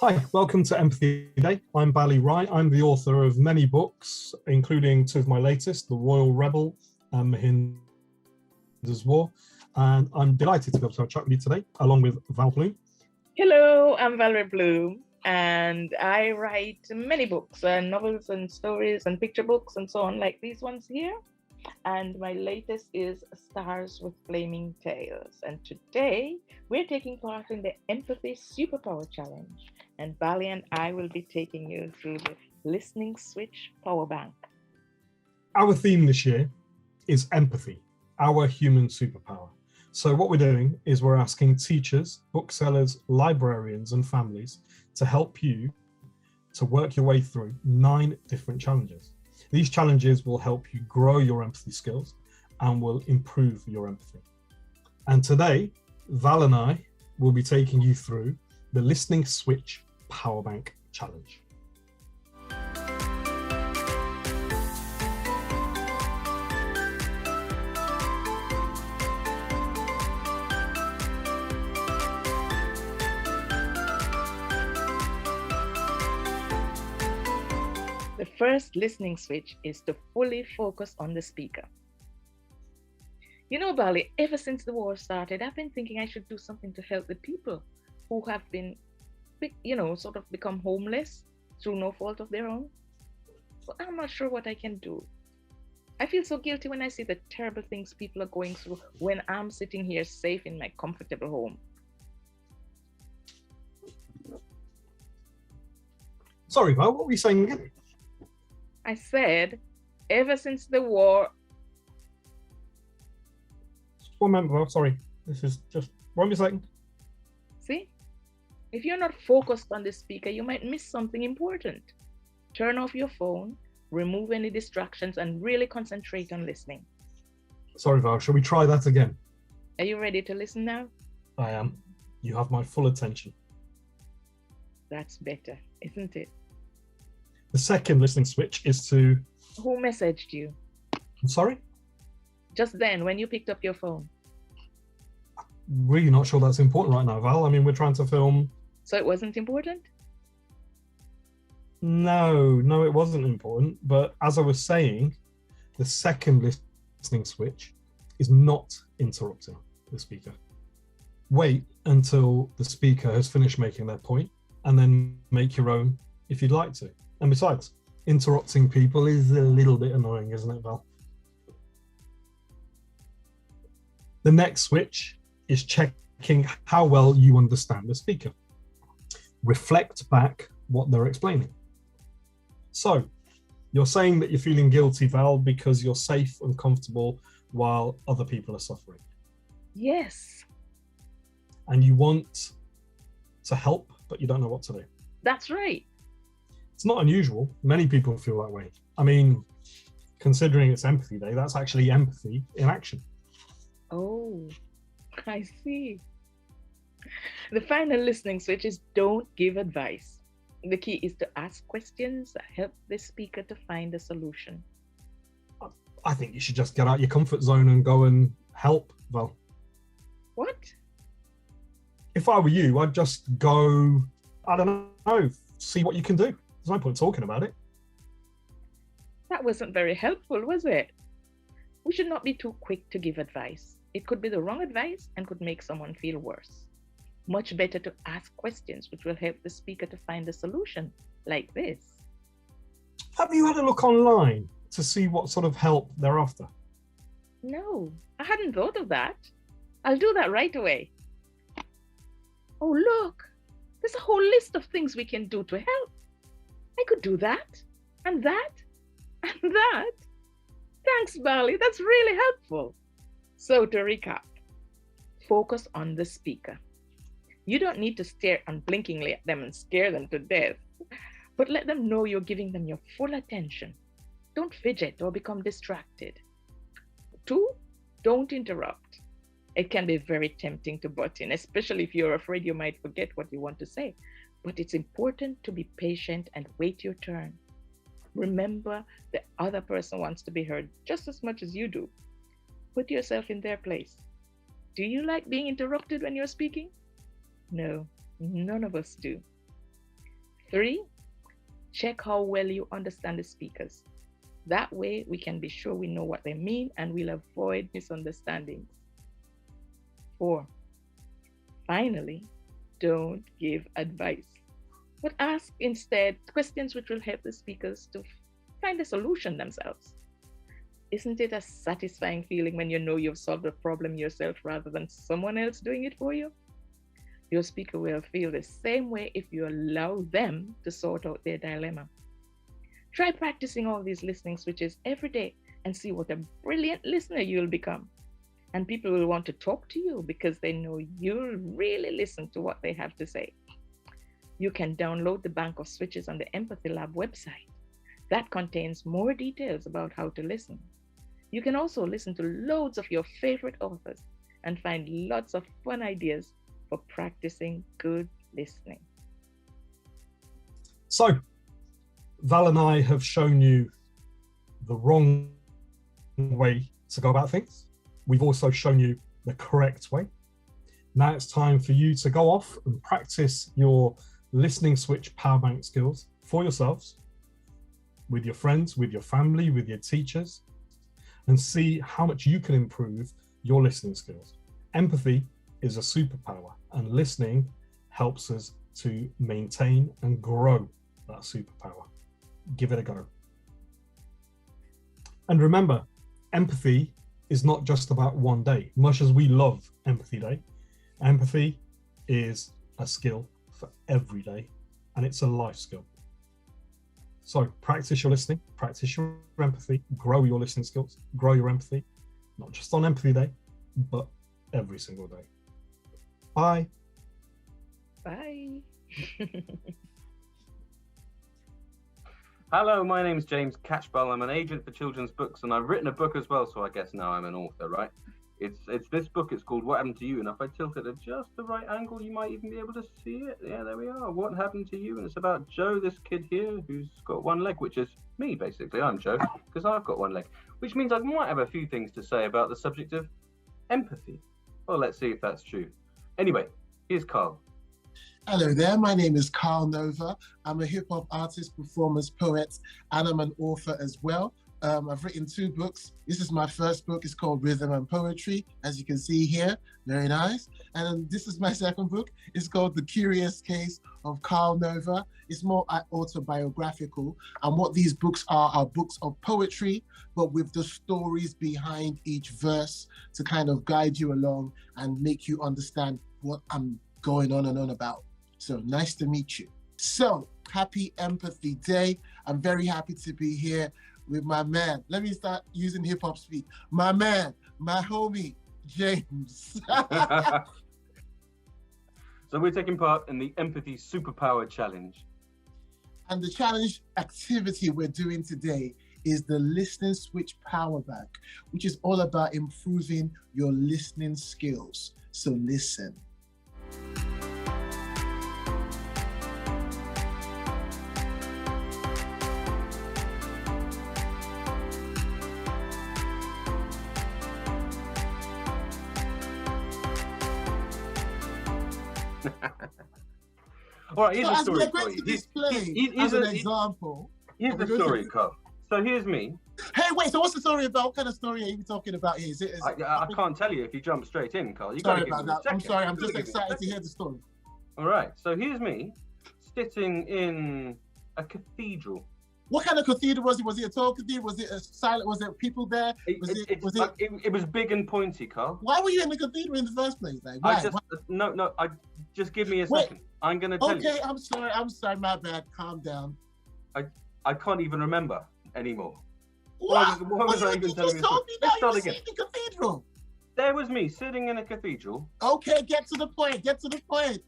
Hi, welcome to Empathy Day. I'm Bally Wright. I'm the author of many books, including two of my latest, The Royal Rebel and Mahinda's War. And I'm delighted to be able to have a chat with you today, along with Val Bloom. Hello, I'm Valerie Bloom, and I write many books, novels and stories and picture books and so on, like these ones here. And my latest is Stars with Flaming Tails. And today we're taking part in the Empathy Superpower Challenge. And Bali and I will be taking you through the Listening Switch Power Bank. Our theme this year is empathy, our human superpower. So what we're doing is we're asking teachers, booksellers, librarians and families to help you to work your way through 9 different challenges. These challenges will help you grow your empathy skills and will improve your empathy. And today, Val and I will be taking you through the Listening Switch Power Bank Challenge. The first listening switch is to fully focus on the speaker. You know, Bali, ever since the war started, I've been thinking I should do something to help the people who have been, sort of become homeless through no fault of their own. But I'm not sure what I can do. I feel so guilty when I see the terrible things people are going through when I'm sitting here safe in my comfortable home. Sorry, Val, what were you saying again? I said, ever since the war. One moment, Val, sorry. This is just one second. See? If you're not focused on the speaker, you might miss something important. Turn off your phone, remove any distractions, and really concentrate on listening. Sorry, Val, shall we try that again? Are you ready to listen now? I am. You have my full attention. That's better, isn't it? The second listening switch is to... Who messaged you? I'm sorry? Just then, when you picked up your phone. Really not sure that's important right now, Val. I mean, we're trying to film... So it wasn't important? No, it wasn't important. But as I was saying, the second listening switch is not interrupting the speaker. Wait until the speaker has finished making their point and then make your own if you'd like to. And besides, interrupting people is a little bit annoying, isn't it, Val? The next switch is checking how well you understand the speaker. Reflect back what they're explaining. So, you're saying that you're feeling guilty, Val, because you're safe and comfortable while other people are suffering. Yes. And you want to help, but you don't know what to do. That's right. It's not unusual. Many people feel that way. I mean, considering it's Empathy Day, that's actually empathy in action. Oh, I see. The final listening switch is don't give advice. The key is to ask questions that help the speaker to find a solution. I think you should just get out your comfort zone and go and help, Val. What? If I were you, I'd just go, I don't know, see what you can do. There's no point talking about it. That wasn't very helpful, was it? We should not be too quick to give advice. It could be the wrong advice and could make someone feel worse. Much better to ask questions which will help the speaker to find a solution, like this. Have you had a look online to see what sort of help they're after? No, I hadn't thought of that. I'll do that right away. Oh, look, there's a whole list of things we can do to help. I could do that, and that, and that. Thanks, Bali, that's really helpful. So to recap, focus on the speaker. You don't need to stare unblinkingly at them and scare them to death, but let them know you're giving them your full attention. Don't fidget or become distracted. 2, don't interrupt. It can be very tempting to butt in, especially if you're afraid you might forget what you want to say. But it's important to be patient and wait your turn. Remember, the other person wants to be heard just as much as you do. Put yourself in their place. Do you like being interrupted when you're speaking? No, none of us do. 3, check how well you understand the speakers. That way, we can be sure we know what they mean and we'll avoid misunderstandings. 4, finally, don't give advice, but ask instead questions which will help the speakers to find a solution themselves. Isn't it a satisfying feeling when you know you've solved a problem yourself rather than someone else doing it for you? Your speaker will feel the same way if you allow them to sort out their dilemma. Try practicing all these listening switches every day and see what a brilliant listener you'll become. And people will want to talk to you because they know you'll really listen to what they have to say. You can download the bank of switches on the Empathy Lab website. That contains more details about how to listen. You can also listen to loads of your favorite authors and find lots of fun ideas for practicing good listening. So, Val and I have shown you the wrong way to go about things. We've also shown you the correct way. Now it's time for you to go off and practice your listening switch power bank skills for yourselves, with your friends, with your family, with your teachers, and see how much you can improve your listening skills. Empathy is a superpower, and listening helps us to maintain and grow that superpower. Give it a go. And remember, empathy is not just about one day. Much as we love Empathy Day, empathy is a skill for every day, and it's a life skill. So practice your listening, practice your empathy, grow your listening skills, grow your empathy, not just on Empathy Day, but every single day. Bye. Bye. Hello, my name's James Catchbell. I'm an agent for children's books, and I've written a book as well, so I guess now I'm an author, right? It's this book. It's called What Happened to You, and if I tilt it at just the right angle, you might even be able to see it. Yeah, there we are. What Happened to You, and it's about Joe, this kid here, who's got one leg, which is me, basically. I'm Joe, because I've got one leg, which means I might have a few things to say about the subject of empathy. Well, let's see if that's true. Anyway, here's Carl. Hello there, my name is Carl Nova. I'm a hip-hop artist, performance, poet, and I'm an author as well. I've written 2 books. This is my first book. It's called Rhythm and Poetry, as you can see here. Very nice. And this is my second book. It's called The Curious Case of Carl Nova. It's more autobiographical. And what these books are books of poetry, but with the stories behind each verse to kind of guide you along and make you understand what I'm going on and on about. So nice to meet you. So happy Empathy Day. I'm very happy to be here with my man. Let me start using hip hop speak. My man, my homie, James. So we're taking part in the Empathy Superpower Challenge. And the challenge activity we're doing today is the Listening Switch Power Bank, which is all about improving your listening skills. So listen. All right, here's So a as story we're for going you. to display as an example. Here's the story, Carl. So here's me. Hey, wait, so what's the story about? What kind of story are you talking about here? Is it, I can't tell you if you jump straight in, Carl. You've got sorry to give about me a that. second. I'm sorry, I'm You've got just to give me a excited to second. hear the story. All right, so here's me sitting in a cathedral. What kind of cathedral was it? Was it a tall cathedral? Was it a silent? Was there people there? It was big and pointy, Carl. Why were you in the cathedral in the first place? Like, why? Just give me a Wait. second. I'm gonna tell you. Okay, I'm sorry, my bad. Calm down. I can't even remember anymore. What? What was I You even telling just you? told me Let's now start you again. see the cathedral. There was me sitting in a cathedral. Okay, get to the point. Get to the point.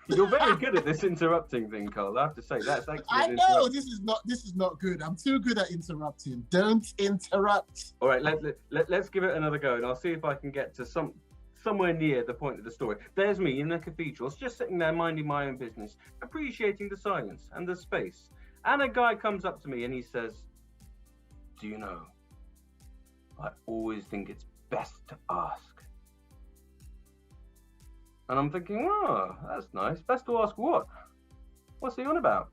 You're very good at this interrupting thing, Carl. I have to say that's excellent. I know this is not good. I'm too good at interrupting. Don't interrupt. All right, let's give it another go, and I'll see if I can get to somewhere near the point of the story. There's me in the cathedral, just sitting there minding my own business, appreciating the silence and the space. And a guy comes up to me and he says, "Do you know, I always think it's best to ask." And I'm thinking, oh, that's nice. Best to ask what? What's he on about?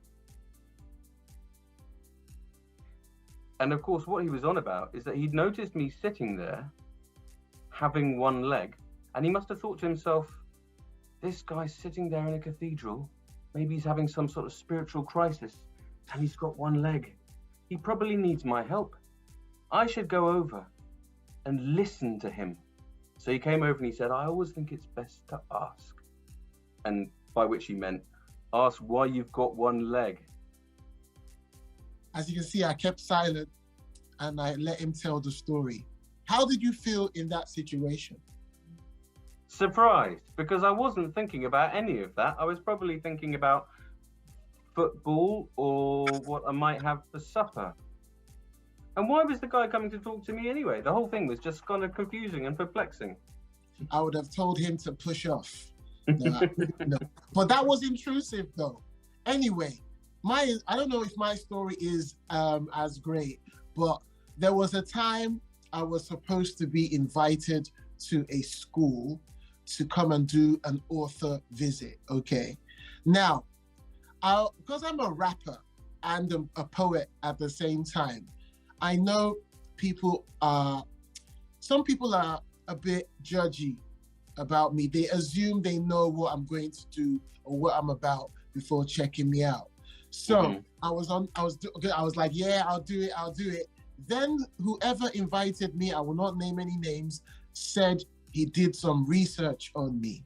And of course, what he was on about is that he'd noticed me sitting there, having one leg, and he must have thought to himself, this guy's sitting there in a cathedral, maybe he's having some sort of spiritual crisis, and he's got one leg. He probably needs my help. I should go over and listen to him. So he came over and he said, I always think it's best to ask. And by which he meant, ask why you've got one leg. As you can see, I kept silent and I let him tell the story. How did you feel in that situation? Surprised, because I wasn't thinking about any of that. I was probably thinking about football or what I might have for supper. And why was the guy coming to talk to me anyway? The whole thing was just kind of confusing and perplexing. I would have told him to push off. No, no. But that was intrusive though. Anyway, I don't know if my story is as great, but there was a time I was supposed to be invited to a school to come and do an author visit, okay? Now, because I'm a rapper and a poet at the same time, I know some people are a bit judgy about me. They assume they know what I'm going to do or what I'm about before checking me out. So I was like, yeah, I'll do it. Then whoever invited me, I will not name any names, said he did some research on me.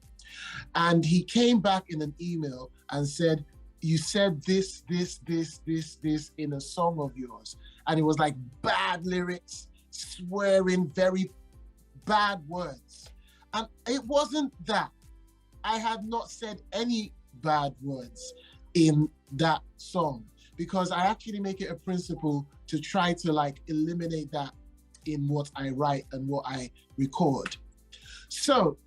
And he came back in an email and said, you said this in a song of yours. And it was like bad lyrics, swearing, very bad words. And it wasn't that. I had not said any bad words in that song, because I actually make it a principle to try to like eliminate that in what I write and what I record. So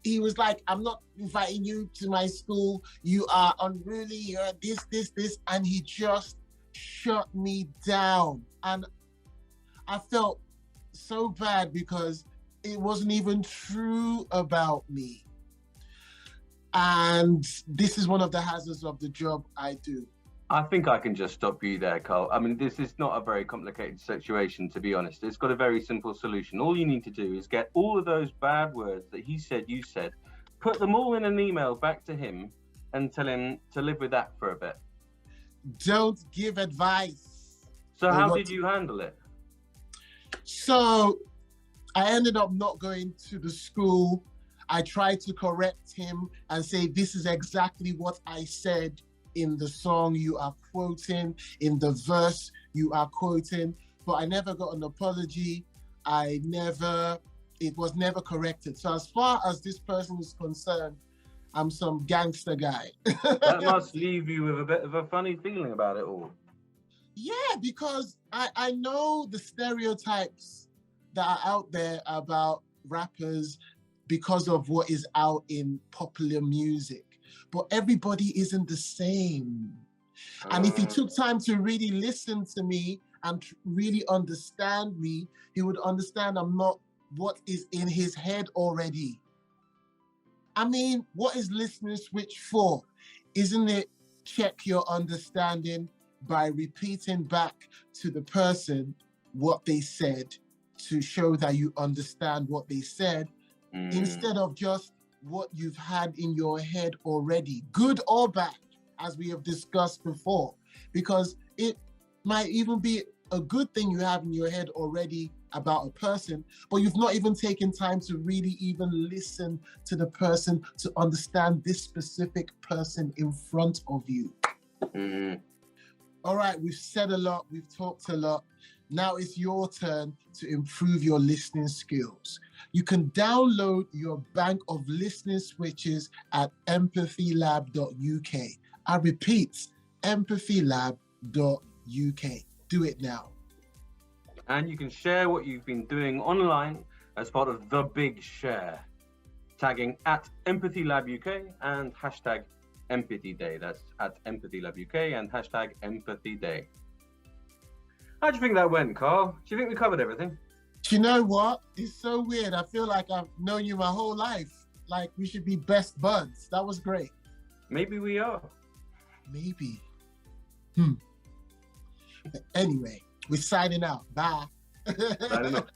he was like, I'm not inviting you to my school. You are unruly, you're this. And he just shut me down. And I felt so bad because it wasn't even true about me. And this is one of the hazards of the job I do. I think I can just stop you there, Carl. I mean, this is not a very complicated situation, to be honest. It's got a very simple solution. All you need to do is get all of those bad words that he said, you said, put them all in an email back to him and tell him to live with that for a bit. Don't give advice. So how did you handle it? So I ended up not going to the school. I tried to correct him and say, this is exactly what I said in the song you are quoting, in the verse you are quoting, but I never got an apology. It was never corrected. So as far as this person is concerned, I'm some gangster guy. That must leave you with a bit of a funny feeling about it all. Yeah, because I know the stereotypes that are out there about rappers because of what is out in popular music. But everybody isn't the same. And if he took time to really listen to me and really understand me, he would understand I'm not what is in his head already. I mean, what is listening switch for? Isn't it check your understanding by repeating back to the person what they said to show that you understand what they said, instead of just what you've had in your head already, good or bad, as we have discussed before, because it might even be a good thing you have in your head already about a person, but you've not even taken time to really even listen to the person to understand this specific person in front of you. All right, we've said a lot, we've talked a lot. Now it's your turn to improve your listening skills. You can download your bank of listening switches at empathylab.uk. I repeat, empathylab.uk. Do it now. And you can share what you've been doing online as part of the big share, tagging at empathylabuk and hashtag empathy day. That's at empathylabuk and hashtag empathy day. How do you think that went, Carl? Do you think we covered everything? Do you know what? It's so weird. I feel like I've known you my whole life. Like we should be best buds. That was great. Maybe we are. Maybe. But anyway, we're signing out. Bye. Signing off.